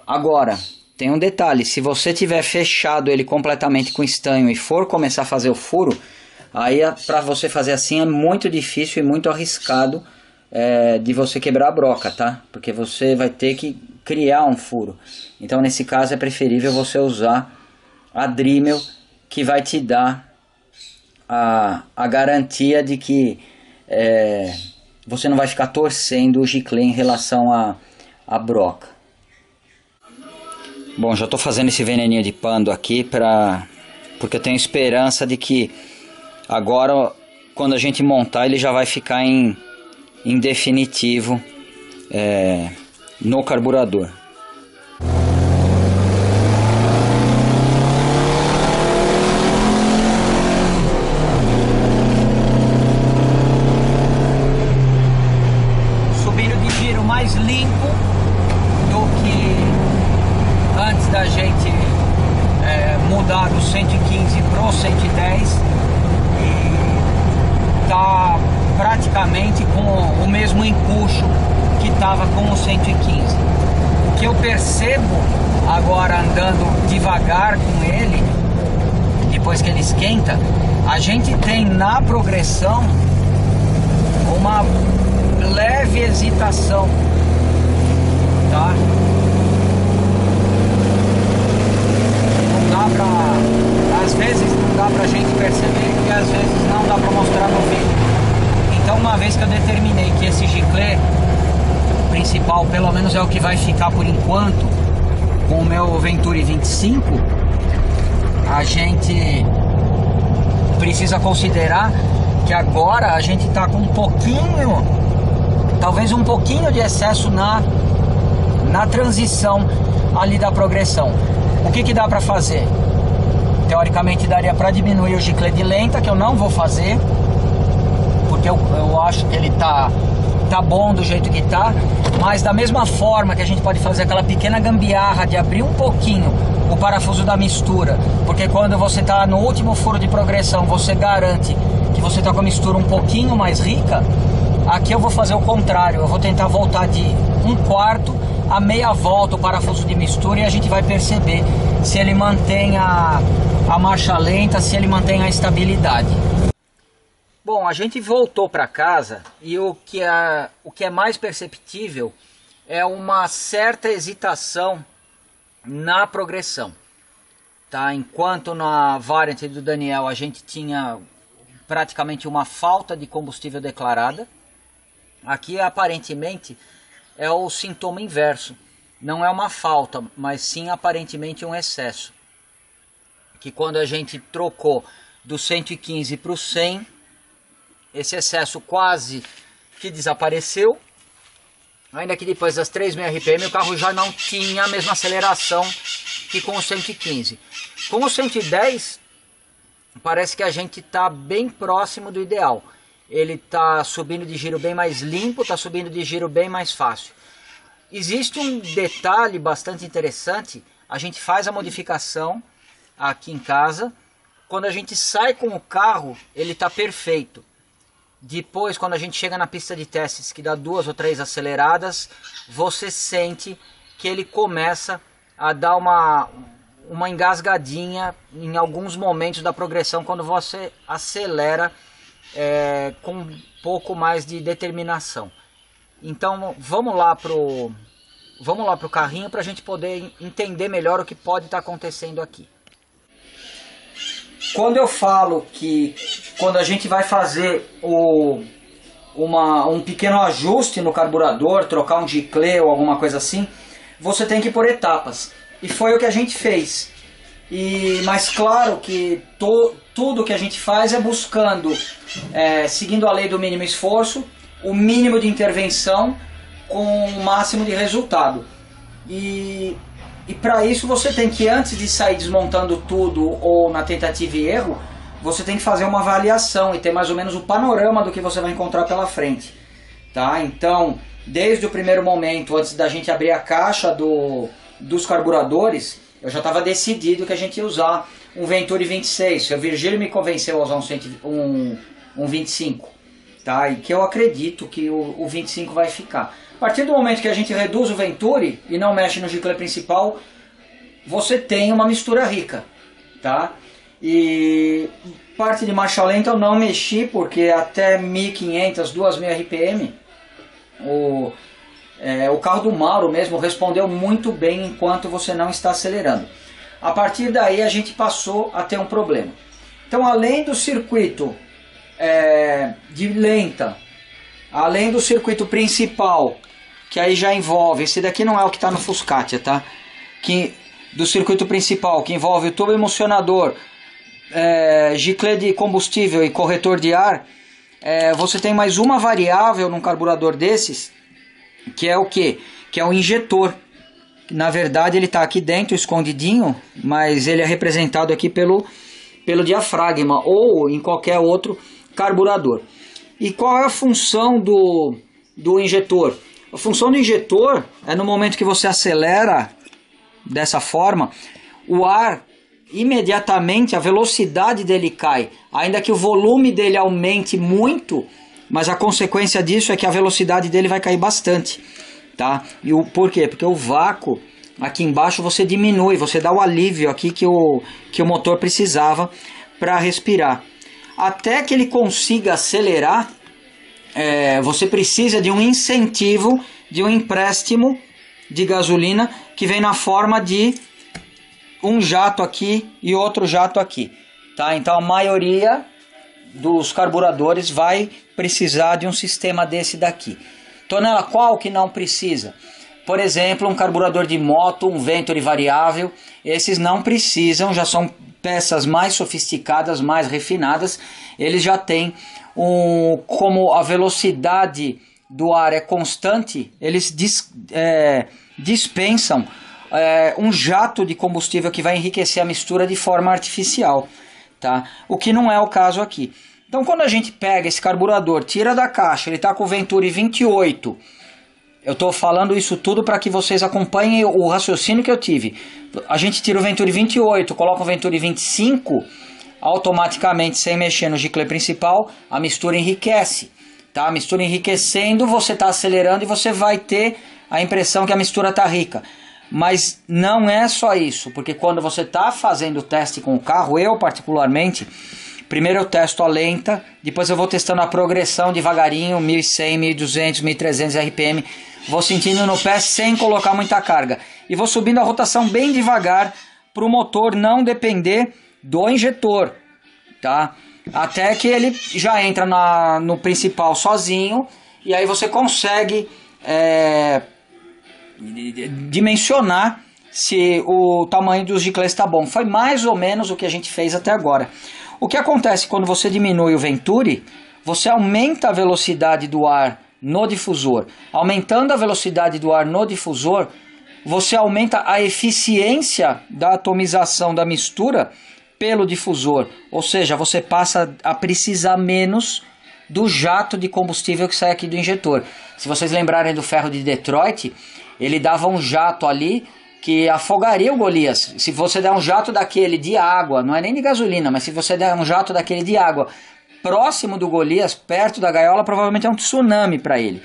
Agora, tem um detalhe, se você tiver fechado ele completamente com estanho e for começar a fazer o furo, aí para você fazer assim é muito difícil e muito arriscado de você quebrar a broca, tá? Porque você vai ter que criar um furo. Então nesse caso é preferível você usar a Dremel, que vai te dar a garantia de que você não vai ficar torcendo o giclê em relação à broca. Bom, já estou fazendo esse veneninho de pando aqui porque eu tenho esperança de que agora, quando a gente montar, ele já vai ficar em definitivo no carburador. Subindo de giro mais limpo do que antes da gente mudar do 115 pro 110, e tá praticamente com o mesmo empuxo que estava com o 115. O que eu percebo agora andando devagar com ele, depois que ele esquenta, a gente tem na progressão uma leve hesitação, tá? Não dá pra, às vezes não dá pra gente perceber e às vezes não dá pra mostrar no vídeo. Então, uma vez que eu determinei que esse giclê principal, pelo menos é o que vai ficar por enquanto com o meu Venturi 25, a gente precisa considerar que agora a gente está com um pouquinho, talvez um pouquinho de excesso na transição ali da progressão. O que dá para fazer? Teoricamente daria para diminuir o giclê de lenta, que eu não vou fazer, porque eu acho que ele tá bom do jeito que tá. Mas da mesma forma que a gente pode fazer aquela pequena gambiarra de abrir um pouquinho o parafuso da mistura, porque quando você tá no último furo de progressão, você garante que você tá com a mistura um pouquinho mais rica. Aqui eu vou fazer o contrário, eu vou tentar voltar de 1/4 a meia volta o parafuso de mistura, e a gente vai perceber se ele mantém a marcha lenta, se ele mantém a estabilidade. Bom, a gente voltou para casa e o que é mais perceptível é uma certa hesitação na progressão, tá? Enquanto na variante do Daniel a gente tinha praticamente uma falta de combustível declarada, aqui aparentemente é o sintoma inverso. Não é uma falta, mas sim aparentemente um excesso. Que quando a gente trocou do 115 para o 100, esse excesso quase que desapareceu. Ainda que depois das 3.000 RPM o carro já não tinha a mesma aceleração que com o 115. Com o 110, parece que a gente está bem próximo do ideal. Ele está subindo de giro bem mais limpo, está subindo de giro bem mais fácil. Existe um detalhe bastante interessante. A gente faz a modificação aqui em casa. Quando a gente sai com o carro, ele está perfeito. Depois, quando a gente chega na pista de testes, que dá 2 ou 3 aceleradas, você sente que ele começa a dar uma engasgadinha em alguns momentos da progressão, quando você acelera com um pouco mais de determinação. Então vamos lá pro carrinho para a gente poder entender melhor o que pode estar acontecendo aqui. Quando eu falo que quando a gente vai fazer um pequeno ajuste no carburador, trocar um giclê ou alguma coisa assim, você tem que ir por etapas. E foi o que a gente fez. Mas claro que tudo que a gente faz é buscando, seguindo a lei do mínimo esforço, o mínimo de intervenção com o máximo de resultado. E para isso você tem que, antes de sair desmontando tudo ou na tentativa e erro, você tem que fazer uma avaliação e ter mais ou menos o panorama do que você vai encontrar pela frente, tá? Então, desde o primeiro momento, antes da gente abrir a caixa dos carburadores, eu já estava decidido que a gente ia usar um Venturi 26. O Virgílio me convenceu a usar um 25, tá? E que eu acredito que o 25 vai ficar. A partir do momento que a gente reduz o Venturi e não mexe no giclê principal, você tem uma mistura rica, tá? E parte de marcha lenta eu não mexi, porque até 1.500, 2.000 RPM, o carro do Mauro mesmo respondeu muito bem enquanto você não está acelerando. A partir daí a gente passou a ter um problema. Então, além do circuito de lenta, além do circuito principal, que aí já envolve, esse daqui não é o que está no Fuscatia, tá? Do circuito principal, que envolve o tubo emulsionador, giclê de combustível e corretor de ar, você tem mais uma variável num carburador desses, que é o quê? Que é o injetor. Na verdade ele está aqui dentro, escondidinho, mas ele é representado aqui pelo diafragma ou em qualquer outro carburador. E qual é a função do injetor? A função do injetor é no momento que você acelera dessa forma, o ar imediatamente, a velocidade dele cai, ainda que o volume dele aumente muito, mas a consequência disso é que a velocidade dele vai cair bastante, tá? Por quê? Porque o vácuo aqui embaixo você diminui, você dá o alívio aqui que o motor precisava para respirar. Até que ele consiga acelerar, você precisa de um incentivo, de um empréstimo de gasolina que vem na forma de um jato aqui e outro jato aqui, tá? Então a maioria dos carburadores vai precisar de um sistema desse daqui. Tonela, qual que não precisa? Por exemplo, um carburador de moto, um Venturi variável, esses não precisam, já são peças mais sofisticadas, mais refinadas, eles já têm como a velocidade do ar é constante, eles dispensam um jato de combustível que vai enriquecer a mistura de forma artificial, tá? O que não é o caso aqui. Então quando a gente pega esse carburador, tira da caixa, ele está com o Venturi 28, eu estou falando isso tudo para que vocês acompanhem o raciocínio que eu tive. A gente tira o Venturi 28, coloca o Venturi 25, automaticamente, sem mexer no giclê principal, a mistura enriquece. Tá? A mistura enriquecendo, você está acelerando e você vai ter a impressão que a mistura está rica. Mas não é só isso, porque quando você está fazendo o teste com o carro, eu particularmente, primeiro eu testo a lenta, depois eu vou testando a progressão devagarinho, 1100, 1200, 1300 RPM, vou sentindo no pé sem colocar muita carga. E vou subindo a rotação bem devagar para o motor não depender do injetor, tá? Até que ele já entra no principal sozinho, e aí você consegue dimensionar se o tamanho dos giclês está bom. Foi mais ou menos o que a gente fez até agora. O que acontece quando você diminui o Venturi? Você aumenta a velocidade do ar no difusor. Aumentando a velocidade do ar no difusor, você aumenta a eficiência da atomização da mistura pelo difusor, ou seja, você passa a precisar menos do jato de combustível que sai aqui do injetor. Se vocês lembrarem do ferro de Detroit, ele dava um jato ali que afogaria o Golias. Se você der um jato daquele de água, não é nem de gasolina, mas se você der um jato daquele de água próximo do Golias, perto da gaiola, provavelmente é um tsunami para ele,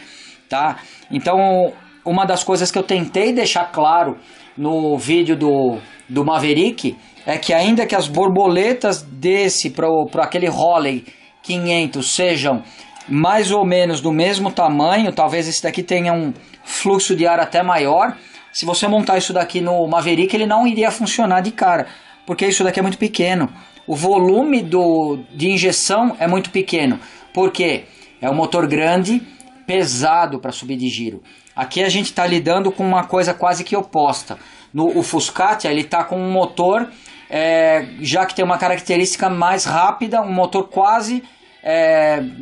tá? Então, uma das coisas que eu tentei deixar claro no vídeo do Maverick é que ainda que as borboletas desse para aquele Holley 500 sejam mais ou menos do mesmo tamanho, talvez esse daqui tenha um fluxo de ar até maior, se você montar isso daqui no Maverick, ele não iria funcionar de cara, porque isso daqui é muito pequeno. O volume de injeção é muito pequeno, porque é um motor grande, pesado para subir de giro. Aqui a gente está lidando com uma coisa quase que oposta. O Fuscatia ele está com um motor, já que tem uma característica mais rápida, um motor quase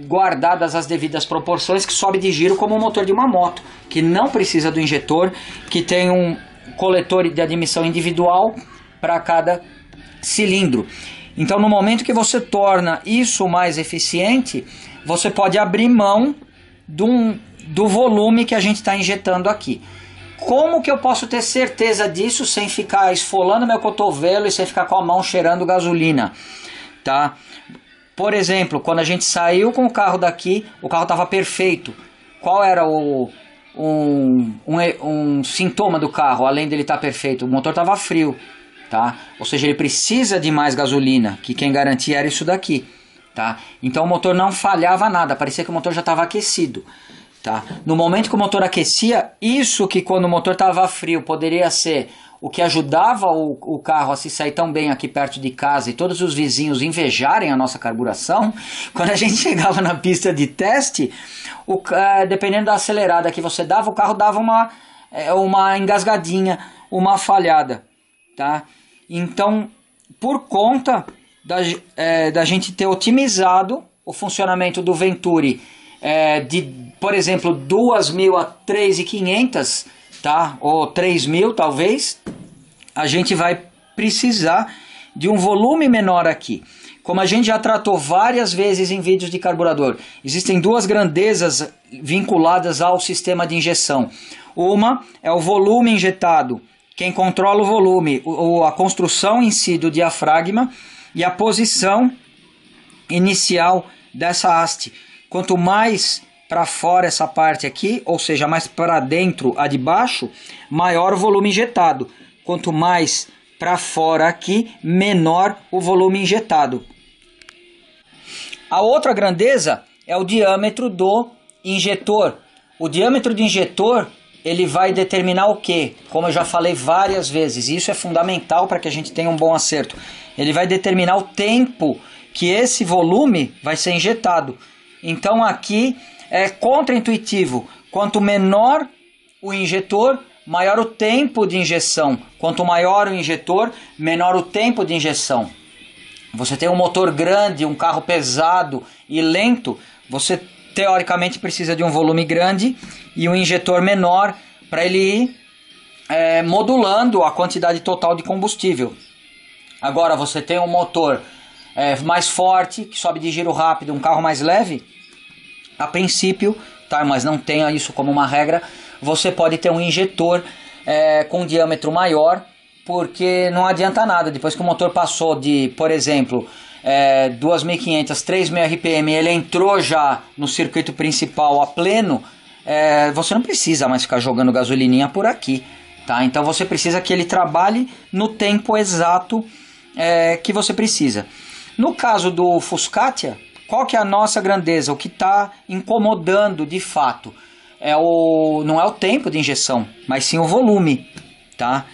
guardadas as devidas proporções, que sobe de giro como o motor de uma moto, que não precisa do injetor, que tem um coletor de admissão individual para cada cilindro. Então no momento que você torna isso mais eficiente, você pode abrir mão do volume que a gente está injetando aqui. Como que eu posso ter certeza disso sem ficar esfolando meu cotovelo e sem ficar com a mão cheirando gasolina, tá? Por exemplo, quando a gente saiu com o carro daqui, o carro estava perfeito. Qual era um sintoma do carro, além dele estar perfeito? O motor estava frio, tá? Ou seja, ele precisa de mais gasolina, que quem garantia era isso daqui, tá? Então o motor não falhava nada, parecia que o motor já estava aquecido, tá? No momento que o motor aquecia, isso que quando o motor estava frio poderia ser o que ajudava o carro a se sair tão bem aqui perto de casa e todos os vizinhos invejarem a nossa carburação, quando a gente chegava na pista de teste, dependendo da acelerada que você dava, o carro dava uma engasgadinha, uma falhada, tá? Então, por conta da gente ter otimizado o funcionamento do Venturi por exemplo, 2.000 a 3.500, tá? Ou 3.000 talvez, a gente vai precisar de um volume menor aqui. Como a gente já tratou várias vezes em vídeos de carburador, existem duas grandezas vinculadas ao sistema de injeção. Uma é o volume injetado, quem controla o volume, a construção em si do diafragma e a posição inicial dessa haste. Quanto mais para fora essa parte aqui, ou seja, mais para dentro a de baixo, maior o volume injetado. Quanto mais para fora aqui, menor o volume injetado. A outra grandeza é o diâmetro do injetor. O diâmetro do injetor, ele vai determinar o quê? Como eu já falei várias vezes, e isso é fundamental para que a gente tenha um bom acerto. Ele vai determinar o tempo que esse volume vai ser injetado. Então aqui é contraintuitivo. Quanto menor o injetor, maior o tempo de injeção. Quanto maior o injetor, menor o tempo de injeção. Você tem um motor grande, um carro pesado e lento, você teoricamente precisa de um volume grande e um injetor menor para ele ir modulando a quantidade total de combustível. Agora você tem um motor mais forte, que sobe de giro rápido, um carro mais leve, a princípio, tá, mas não tenha isso como uma regra, você pode ter um injetor com um diâmetro maior, porque não adianta nada, depois que o motor passou de, por exemplo, 2.500, 3.000 RPM, ele entrou já no circuito principal a pleno, você não precisa mais ficar jogando gasolininha por aqui, tá? Então você precisa que ele trabalhe no tempo exato que você precisa. No caso do Fuscatia, qual que é a nossa grandeza? O que está incomodando de fato não é o tempo de injeção, mas sim o volume, tá?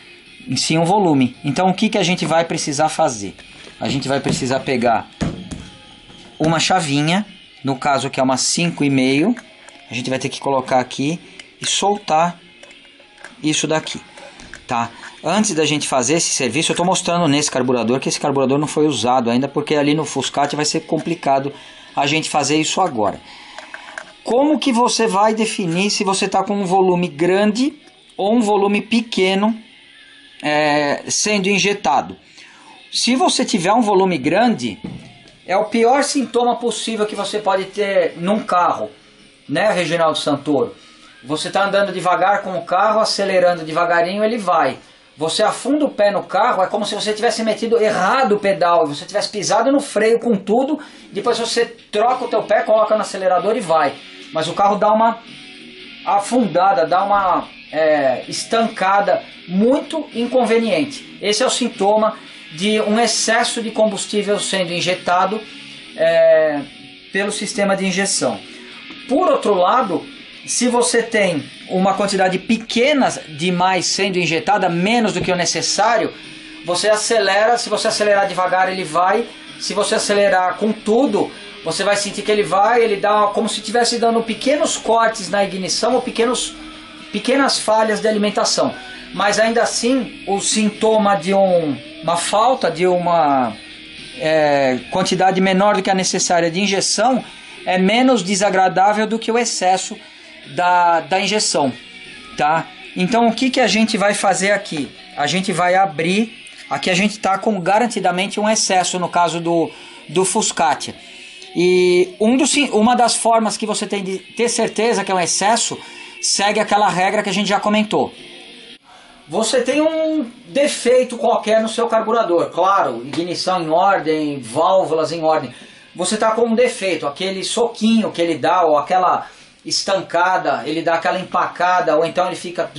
Sim o volume. Então o que a gente vai precisar fazer? A gente vai precisar pegar uma chavinha, no caso que é uma 5,5, a gente vai ter que colocar aqui e soltar isso daqui, tá? Antes da gente fazer esse serviço, eu estou mostrando nesse carburador que esse carburador não foi usado ainda, porque ali no Fuscatia vai ser complicado a gente fazer isso agora. Como que você vai definir se você está com um volume grande ou um volume pequeno sendo injetado? Se você tiver um volume grande, é o pior sintoma possível que você pode ter num carro, né, Reginaldo Santoro? Você está andando devagar com o carro, acelerando devagarinho, ele vai. Você afunda o pé no carro, é como se você tivesse metido errado o pedal, você tivesse pisado no freio com tudo, depois você troca o teu pé, coloca no acelerador e vai. Mas o carro dá uma afundada, dá uma estancada muito inconveniente. Esse é o sintoma de um excesso de combustível sendo injetado pelo sistema de injeção. Por outro lado, se você tem uma quantidade pequena demais sendo injetada, menos do que o necessário, você acelera. Se você acelerar devagar, ele vai. Se você acelerar com tudo, você vai sentir que ele dá como se estivesse dando pequenos cortes na ignição ou pequenas falhas de alimentação. Mas ainda assim, o sintoma de uma falta de uma quantidade menor do que a necessária de injeção é menos desagradável do que o excesso da injeção, tá? Então o que a gente vai fazer aqui? A gente vai abrir, aqui a gente está com garantidamente um excesso no caso do Fuscatia. E uma das formas que você tem de ter certeza que é um excesso, segue aquela regra que a gente já comentou. Você tem um defeito qualquer no seu carburador, claro, ignição em ordem, válvulas em ordem. Você está com um defeito, aquele soquinho que ele dá, ou aquela estancada, ele dá aquela empacada, ou então ele fica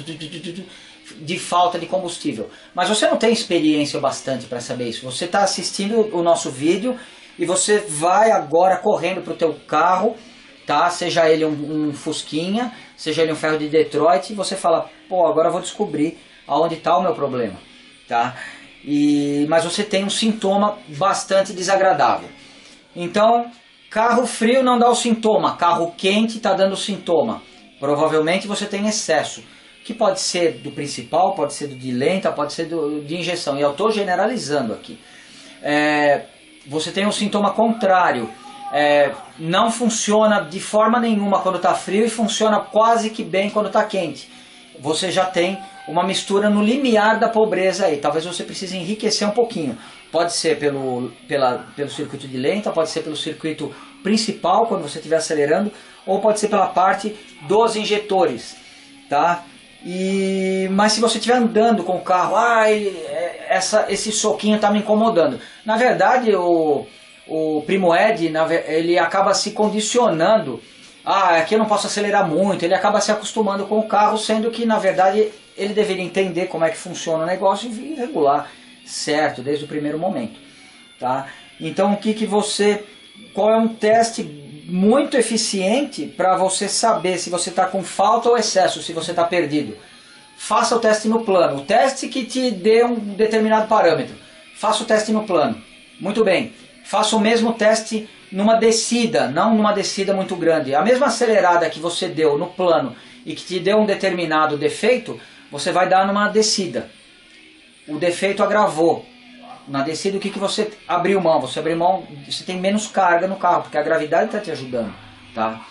de falta de combustível. Mas você não tem experiência bastante para saber isso. Você está assistindo o nosso vídeo e você vai agora correndo para o teu carro, tá? Seja ele um Fusquinha, seja ele um ferro de Detroit, e você fala, pô, agora eu vou descobrir aonde está o meu problema, tá? Mas você tem um sintoma bastante desagradável. Então, carro frio não dá o sintoma, carro quente está dando o sintoma. Provavelmente você tem excesso, que pode ser do principal, pode ser do de lenta, pode ser de injeção. E eu estou generalizando aqui. Você tem um sintoma contrário. Não funciona de forma nenhuma quando está frio e funciona quase que bem quando está quente. Você já tem uma mistura no limiar da pobreza aí. Talvez você precise enriquecer um pouquinho. Pode ser pelo circuito de lenta, pode ser pelo circuito principal quando você estiver acelerando, ou pode ser pela parte dos injetores, tá? Mas se você estiver andando com o carro, esse soquinho está me incomodando. Na verdade, o Primo Ed, ele acaba se condicionando. Aqui eu não posso acelerar muito. Ele acaba se acostumando com o carro, sendo que na verdade ele deveria entender como é que funciona o negócio e regular certo desde o primeiro momento, tá? Então qual é um teste muito eficiente para você saber se você está com falta ou excesso, se você está perdido? Faça o teste no plano, o teste que te dê um determinado parâmetro. Faça o teste no plano. Muito bem. Faça o mesmo teste numa descida, não numa descida muito grande. A mesma acelerada que você deu no plano e que te deu um determinado defeito, você vai dar numa descida. O defeito agravou. Na descida, o que você abriu mão? Você abriu mão, você tem menos carga no carro, porque a gravidade está te ajudando, tá?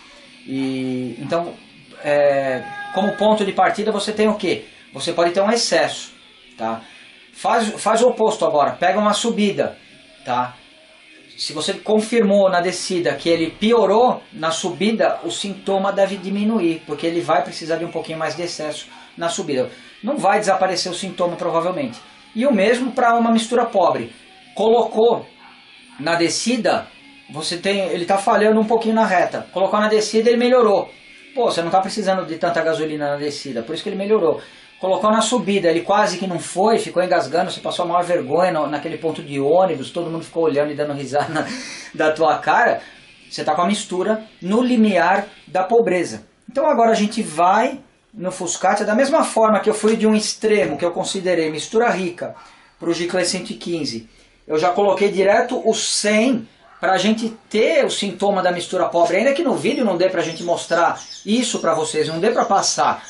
Então, como ponto de partida, você tem o quê? Você pode ter um excesso, tá? Faz o oposto agora, pega uma subida, tá? Se você confirmou na descida que ele piorou, na subida o sintoma deve diminuir, porque ele vai precisar de um pouquinho mais de excesso na subida. Não vai desaparecer o sintoma provavelmente. E o mesmo para uma mistura pobre. Colocou na descida, ele está falhando um pouquinho na reta. Colocou na descida, ele melhorou. Você não está precisando de tanta gasolina na descida, por isso que ele melhorou. Colocou na subida, ele quase que não foi, ficou engasgando, você passou a maior vergonha naquele ponto de ônibus, todo mundo ficou olhando e dando risada da tua cara. Você está com a mistura no limiar da pobreza. Então agora a gente vai no Fuscati, da mesma forma que eu fui de um extremo que eu considerei mistura rica para o Giclée 115, eu já coloquei direto o 100 para a gente ter o sintoma da mistura pobre, ainda que no vídeo não dê para a gente mostrar isso para vocês, não dê para passar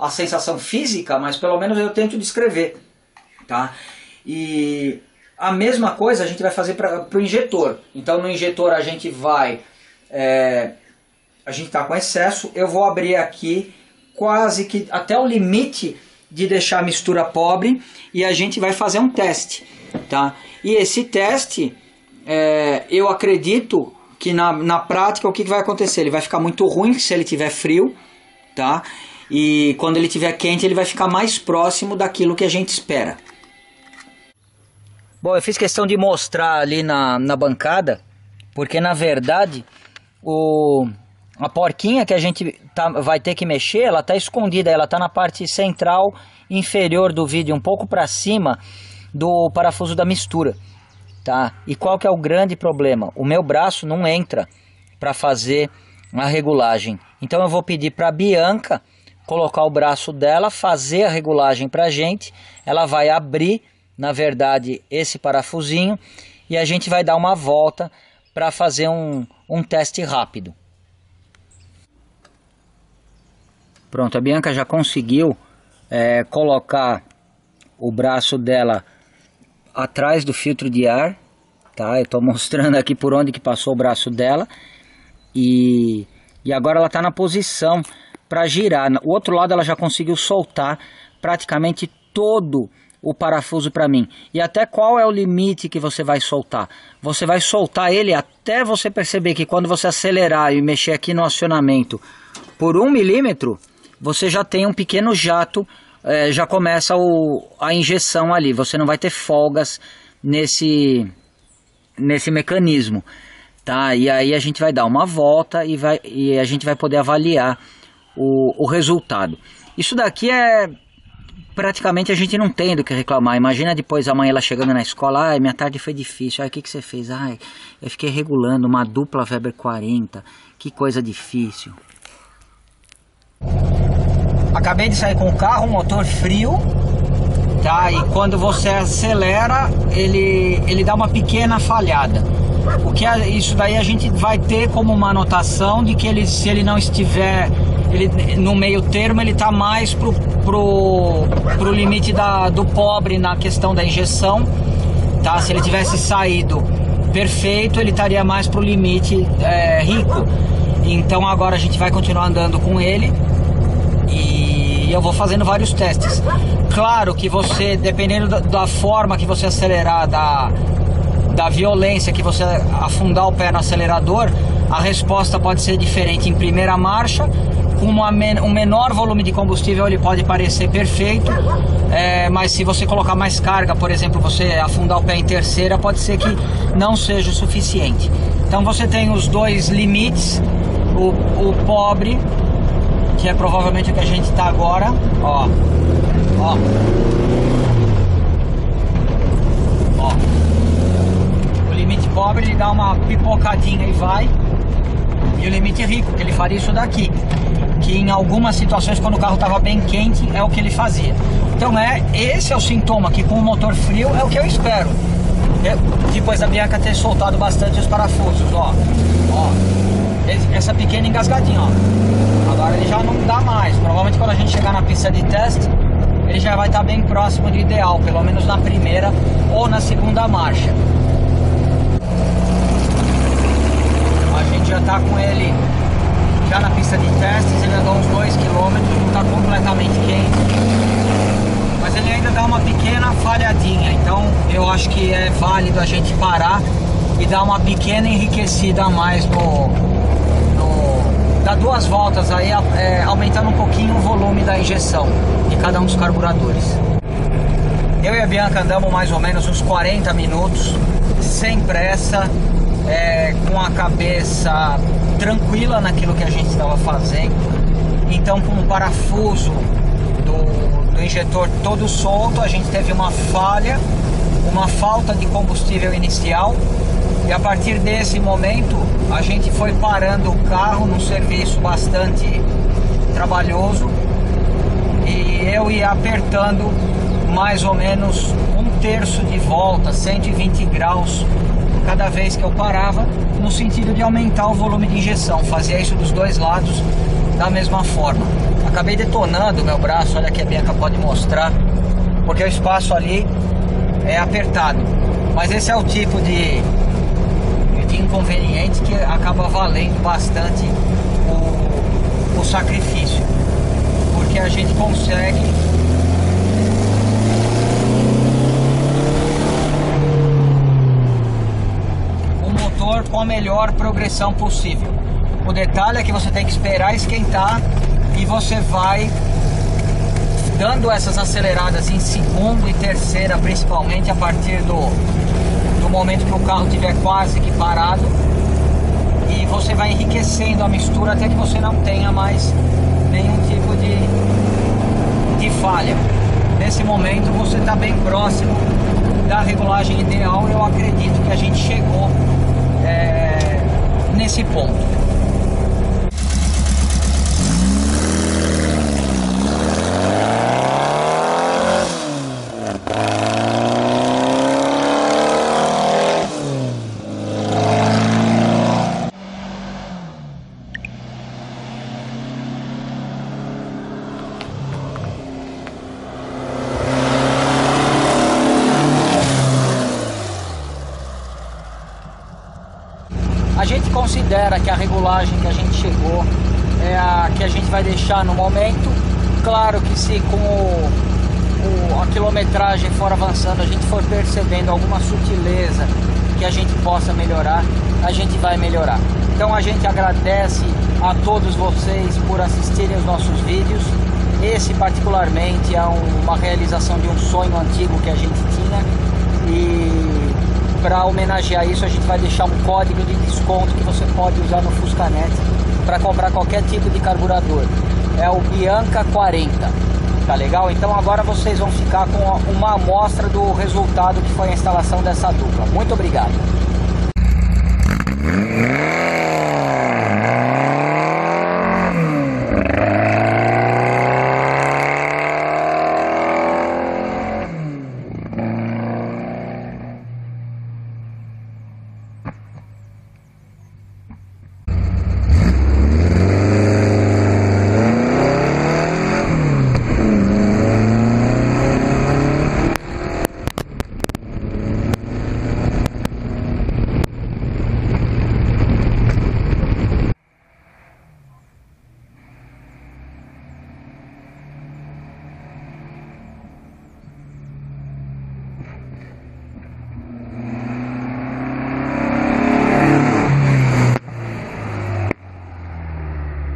a sensação física, mas pelo menos eu tento descrever, tá? E a mesma coisa a gente vai fazer para o injetor. Então no injetor a gente vai, a gente está com excesso, eu vou abrir aqui quase que até o limite de deixar a mistura pobre e a gente vai fazer um teste, tá? E esse teste, eu acredito que na prática o que vai acontecer? Ele vai ficar muito ruim se ele tiver frio, tá? E quando ele tiver quente ele vai ficar mais próximo daquilo que a gente espera. Bom, eu fiz questão de mostrar ali na bancada, porque na verdade a porquinha que a gente vai ter que mexer, ela está escondida, ela está na parte central inferior do vídeo, um pouco para cima do parafuso da mistura, tá? E qual que é o grande problema? O meu braço não entra para fazer a regulagem. Então eu vou pedir para a Bianca colocar o braço dela, fazer a regulagem para a gente. Ela vai abrir, na verdade, esse parafusinho e a gente vai dar uma volta para fazer um teste rápido. Pronto, a Bianca já conseguiu colocar o braço dela atrás do filtro de ar, tá? Eu estou mostrando aqui por onde que passou o braço dela e agora ela está na posição para girar. O outro lado ela já conseguiu soltar praticamente todo o parafuso para mim. E até qual é o limite que você vai soltar? Você vai soltar ele até você perceber que quando você acelerar e mexer aqui no acionamento por 1 milímetro, você já tem um pequeno jato, já começa a injeção ali. Você não vai ter folgas nesse mecanismo, tá? E aí a gente vai dar uma volta e a gente vai poder avaliar o resultado. Isso daqui praticamente a gente não tem do que reclamar. Imagina depois amanhã ela chegando na escola: ai, minha tarde foi difícil. Ai, o que você fez? Ai, eu fiquei regulando uma dupla Weber 40. Que coisa difícil. acabei de sair com o carro, motor frio, tá? E quando você acelera, ele dá uma pequena falhada. O que isso daí a gente vai ter como uma anotação de que se ele não estiver no meio termo, ele está mais pro limite do pobre na questão da injeção, tá? Se ele tivesse saído perfeito, ele estaria mais pro limite rico. Então agora a gente vai continuar andando com ele e eu vou fazendo vários testes. Claro que você, dependendo da forma que você acelerar, da violência que você afundar o pé no acelerador, a resposta pode ser diferente em primeira marcha. Com um menor volume de combustível ele pode parecer perfeito, mas se você colocar mais carga, por exemplo, você afundar o pé em terceira, pode ser que não seja o suficiente. Então você tem os dois limites, o pobre, que é provavelmente o que a gente está agora, ó. O limite pobre, ele dá uma pipocadinha e vai. E o limite rico, que ele faria isso daqui, que em algumas situações, quando o carro estava bem quente, é o que ele fazia. Então esse é o sintoma, que com o motor frio é o que eu espero. Depois da Bianca ter soltado bastante os parafusos, ó. Essa pequena engasgadinha, ó. Agora ele já não dá mais. Provavelmente quando a gente chegar na pista de teste, ele já vai estar bem próximo do ideal, pelo menos na primeira ou na segunda marcha. A gente já está com ele já na pista de testes, ele andou uns 2 km, não está completamente quente, mas ele ainda dá uma pequena falhadinha. Então eu acho que é válido a gente parar e dar uma pequena enriquecida a mais dar 2 voltas aí, aumentando um pouquinho o volume da injeção de cada um dos carburadores. Eu e a Bianca andamos mais ou menos uns 40 minutos, sem pressa, com a cabeça tranquila naquilo que a gente estava fazendo. Então, com o parafuso do injetor todo solto, a gente teve uma falta de combustível inicial, e a partir desse momento a gente foi parando o carro num serviço bastante trabalhoso, e eu ia apertando mais ou menos 1/3 de volta, 120 graus cada vez que eu parava, no sentido de aumentar o volume de injeção. Fazia isso dos dois lados da mesma forma. Acabei detonando o meu braço, olha que a Bianca pode mostrar, porque o espaço ali é apertado. Mas esse é o tipo de inconveniente que acaba valendo bastante o sacrifício, porque a gente consegue com a melhor progressão possível. O detalhe é que você tem que esperar esquentar e você vai dando essas aceleradas em segunda e terceira, principalmente a partir do momento que o carro estiver quase que parado, e você vai enriquecendo a mistura até que você não tenha mais nenhum tipo de falha. Nesse momento você está bem próximo da regulagem ideal. Eu acredito que a gente chegou nesse ponto. A gente considera que a regulagem que a gente chegou é a que a gente vai deixar no momento. Claro que se com a quilometragem for avançando, a gente for percebendo alguma sutileza que a gente possa melhorar, a gente vai melhorar. Então a gente agradece a todos vocês por assistirem os nossos vídeos. Esse particularmente é uma realização de um sonho antigo que a gente tinha, e para homenagear isso, a gente vai deixar um código de desconto que você pode usar no Fuscanet para comprar qualquer tipo de carburador. É o Bianca 40, tá legal? Então agora vocês vão ficar com uma amostra do resultado que foi a instalação dessa dupla. Muito obrigado.